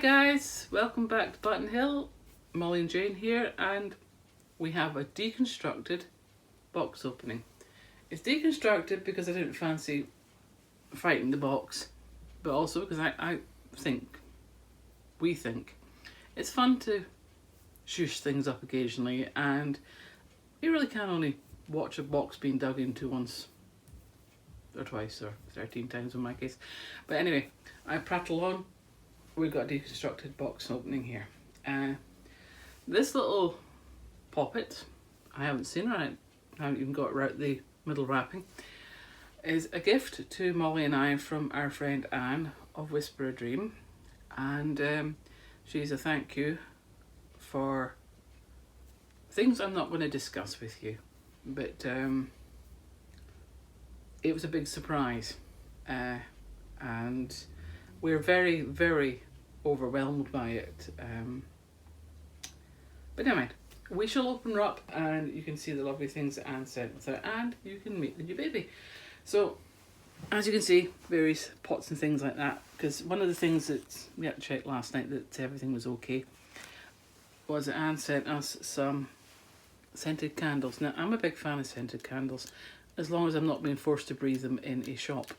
guys, welcome back to Button Hill. Molly and Jane here, and we have a deconstructed box opening. It's deconstructed because I didn't fancy fighting the box, but also because we think it's fun to shush things up occasionally, and you really can only watch a box being dug into once or twice or 13 times in my case. But anyway, I prattle on. We've got a deconstructed box opening here. This little poppet, I haven't seen her, I haven't even got out the middle wrapping, is a gift to Molly and I from our friend Anne of Whisper a Dream. And she's a thank you for things I'm not going to discuss with you. But it was a big surprise. And we're very, very overwhelmed by it. But never mind. We shall open her up and you can see the lovely things that Anne sent with her, and you can meet the new baby. So, as you can see, various pots and things like that, because one of the things that we had to check last night that everything was okay was that Anne sent us some scented candles. Now, I'm a big fan of scented candles, as long as I'm not being forced to breathe them in a shop.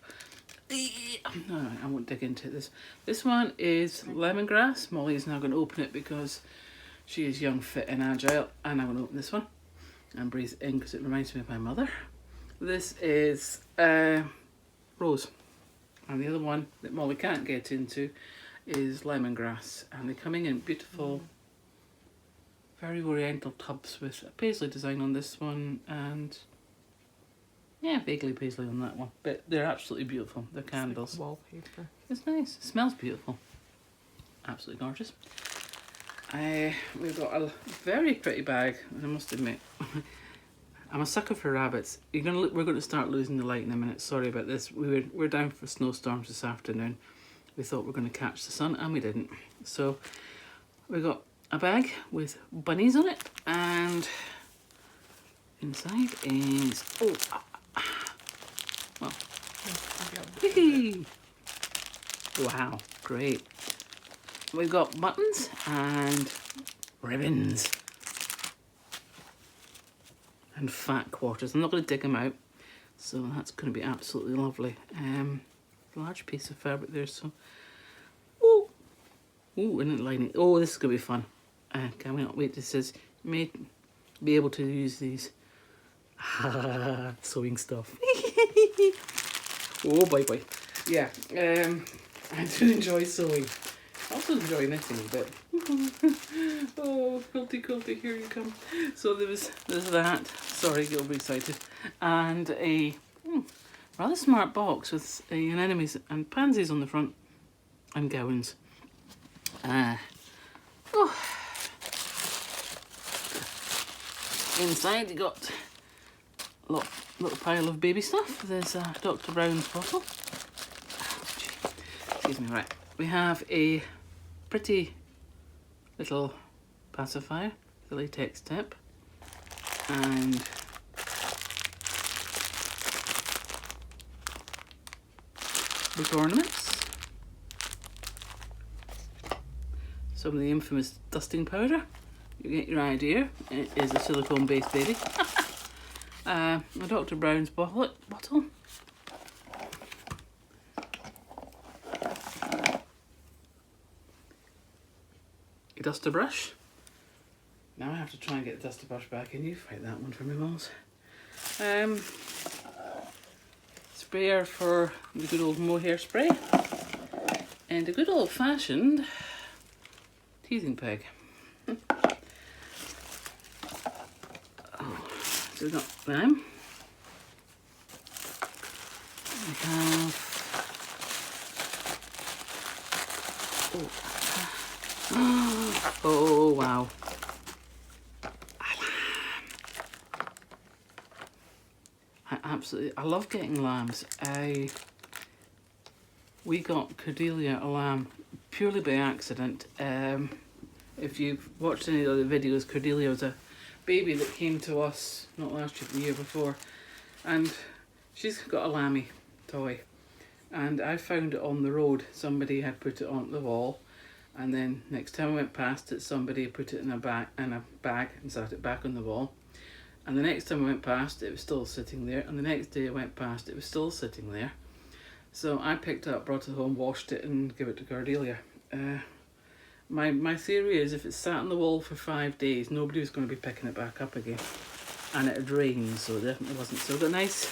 No, I won't dig into this. This one is lemongrass. Molly is now going to open it because she is young, fit and agile. And I'm going to open this one and breathe in because it reminds me of my mother. This is rose. And the other one that Molly can't get into is lemongrass. And they're coming in beautiful, very oriental tubs with a paisley design on this one, and yeah, vaguely paisley on that one. But they're absolutely beautiful. They're candles. Like wallpaper. It's nice. It smells beautiful. Absolutely gorgeous. We've got a very pretty bag, and I must admit, I'm a sucker for rabbits. We're going to start losing the light in a minute. Sorry about this. We're down for snowstorms this afternoon. We thought we were going to catch the sun, and we didn't. So we got a bag with bunnies on it, and inside is wow, great. We've got buttons and ribbons and fat quarters. I'm not going to dig them out, so that's going to be absolutely lovely. Large piece of fabric there, so and it lining. Oh, this is going to be fun. Can we not wait? This says may be able to use these sewing stuff. Oh boy. Yeah, I do enjoy sewing. I also enjoy knitting a bit. Oh, quilty, here you come. So there's that. Sorry, get overexcited. And a rather smart box with anemones and pansies on the front and gowns. Inside you got a little pile of baby stuff. There's a Dr. Brown's bottle. Excuse me, right. We have a pretty little pacifier, the latex tip, and big ornaments. Some of the infamous dusting powder. You get your idea. It is a silicone based baby. A Dr. Brown's bottle. A duster brush. Now I have to try and get the duster brush back in. You fight that one for me, Moles. Sprayer for the good old mohair spray. And a good old fashioned teething peg. So we've got them. We have oh wow. I love getting lambs. We got Cordelia a lamb purely by accident. If you've watched any of the videos, Cordelia was a baby that came to us not last year, the year before, and she's got a lammy toy, and I found it on the road. Somebody had put it on the wall, And then next time I went past it, somebody put it in a bag and sat it back on the wall. And the next time I went past, it was still sitting there. And the next day I went past, it was still sitting there. So I picked it up, brought it home, washed it, and gave it to Cordelia. My theory is if it's sat on the wall for 5 days, nobody was going to be picking it back up again. And it had rained, so it definitely wasn't. So I've got a nice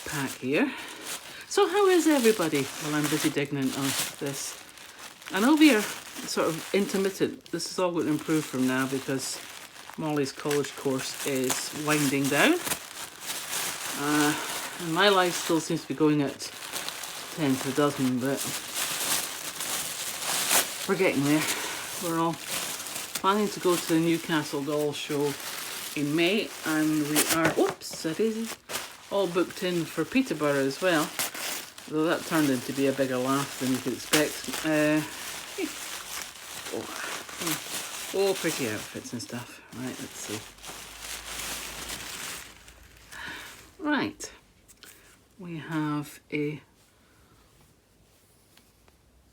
pack here. So how is everybody while I'm busy digging into this? I know we are sort of intermittent. This is all going to improve from now because Molly's college course is winding down. And my life still seems to be going at 10 to the dozen, but we're getting there. We're all planning to go to the Newcastle Doll Show in May, and we are, whoops, a daisy, all booked in for Peterborough as well. Though that turned into be a bigger laugh than you could expect. Oh, pretty outfits and stuff. Right, let's see. Right, we have a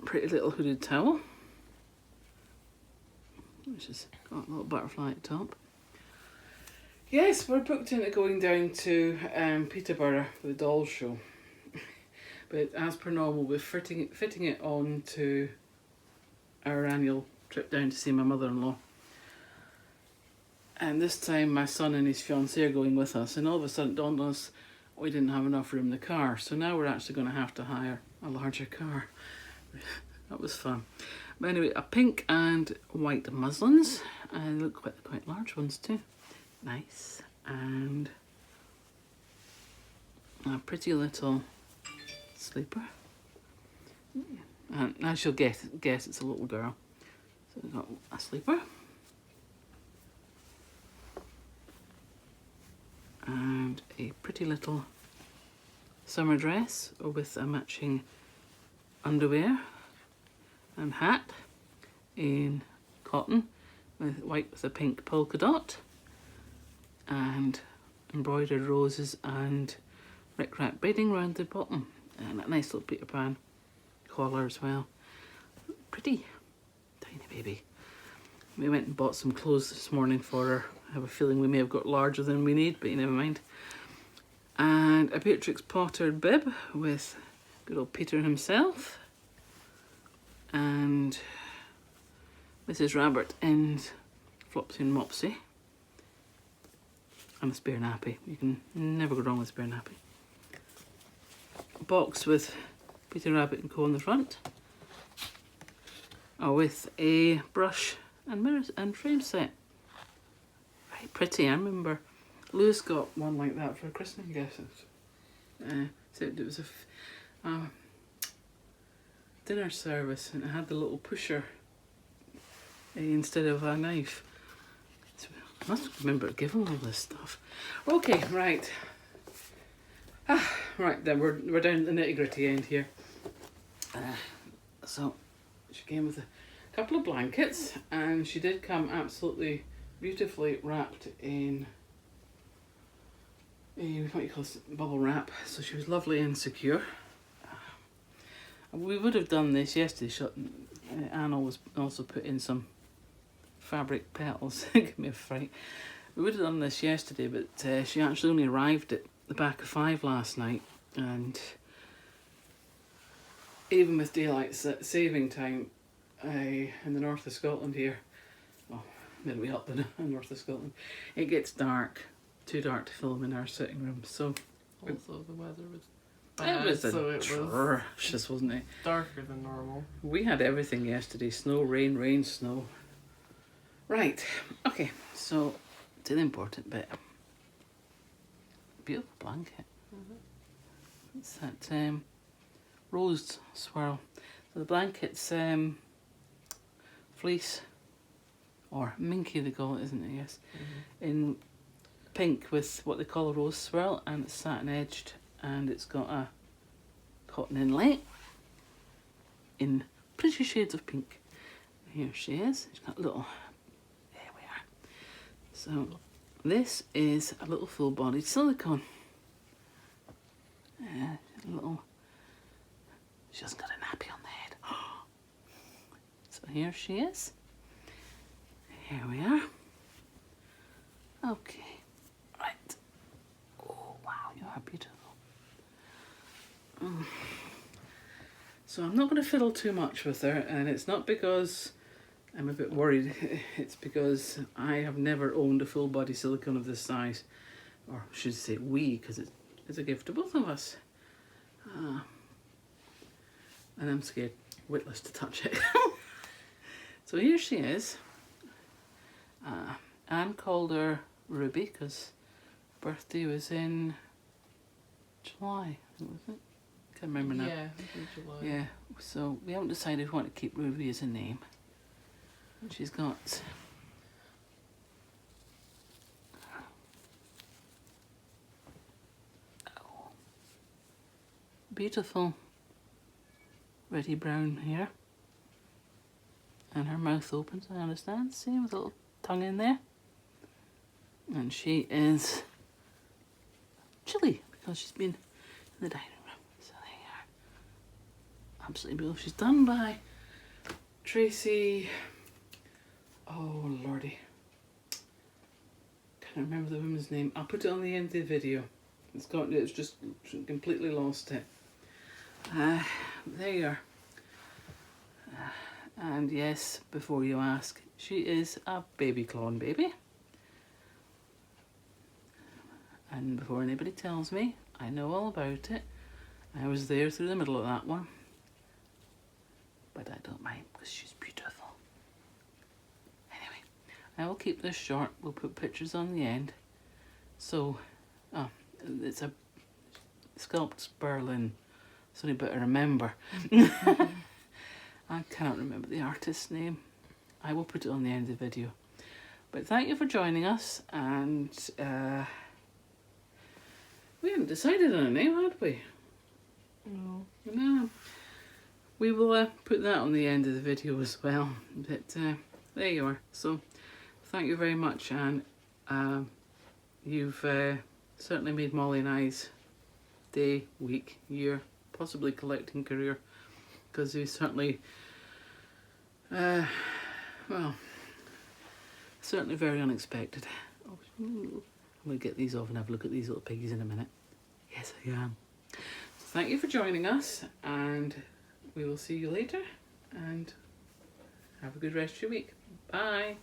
pretty little hooded towel, which has got a little butterfly at the top. Yes, we're booked into going down to Peterborough for the doll show. But as per normal, we're fitting it on to our annual trip down to see my mother-in-law. And this time my son and his fiancée are going with us, and all of a sudden it dawned on us we didn't have enough room in the car. So now we're actually going to have to hire a larger car. That was fun. But anyway, a pink and white muslins, and they look quite large ones too. Nice. And a pretty little sleeper. And as you'll guess it's a little girl. So we've got a sleeper. And a pretty little summer dress with a matching underwear and hat in cotton with white with a pink polka dot and embroidered roses and rickrack beading around the bottom, and a nice little Peter Pan collar as well. Pretty tiny baby. We went and bought some clothes this morning for her. I have a feeling we may have got larger than we need, but you never mind. And a Beatrix Potter bib with good old Peter himself. And Mrs. Rabbit in Flopsy and Mopsy. And a spare nappy. You can never go wrong with a spare nappy. A box with Peter Rabbit and Co on the front. Oh, with a brush and mirrors and frame set. Very pretty. I remember Lewis got one like that for a christening gift. So it was a dinner service, and it had the little pusher instead of a knife. So I must remember giving all this stuff. Okay, right. Right then, we're down to the nitty gritty end here. So she came with a couple of blankets, and she did come absolutely beautifully wrapped in what you call bubble wrap. So she was lovely and secure. We would have done this yesterday. Anna was also put in some fabric petals. Give me a fright. We would have done this yesterday, but she actually only arrived at the back of 5 last night, and even with daylight saving time in the north of Scotland here, well, midway up the north of Scotland, it gets dark, too dark to film in our sitting room. So also the weather was bad, it was atrocious, wasn't it? Darker than normal. We had everything yesterday: snow, rain, snow. Right, okay, so to the important bit. Beautiful blanket. It's that rose swirl. So the blanket's fleece, or minky they call it, isn't it? Yes. In pink with what they call a rose swirl, and it's satin edged, and it's got a cotton inlay in pretty shades of pink. Here she is. She's got a little, there we are. So this is a little full-bodied silicone. A little, she hasn't got a nappy on the head. here she is. Here we are. Okay, right. Oh wow, you are beautiful. So I'm not going to fiddle too much with her, and it's not because I'm a bit worried. It's because I have never owned a full body silicone of this size, or I should say we, because it's a gift to both of us. And I'm scared witless to touch it. So here she is. Anne called her Ruby because birthday was in July, was it? Can't remember now. Yeah, in July. Yeah, so we haven't decided we want to keep Ruby as a name. And she's got beautiful reddy brown hair. And her mouth opens, I understand. See, with a little tongue in there. And she is chilly because she's been in the dining room. So there you are. Absolutely beautiful. She's done by Tracy. Oh lordy. Can't remember the woman's name. I'll put it on the end of the video. It's just completely lost it. There you are. And yes, before you ask, she is a baby clone baby. And before anybody tells me, I know all about it. I was there through the middle of that one. But I don't mind because she's beautiful. Anyway, I will keep this short. We'll put pictures on the end. So, it's a sculpt Berlin. It's only better to remember. I cannot remember the artist's name. I will put it on the end of the video. But thank you for joining us, and we haven't decided on a name, had we? No. No. We will put that on the end of the video as well. But there you are. So thank you very much, and you've certainly made Molly and I's day, week, year, possibly collecting career, because we certainly well, certainly very unexpected. Oh, I'm going to get these off and have a look at these little piggies in a minute. Yes, I am. So thank you for joining us, and we will see you later, and have a good rest of your week. Bye.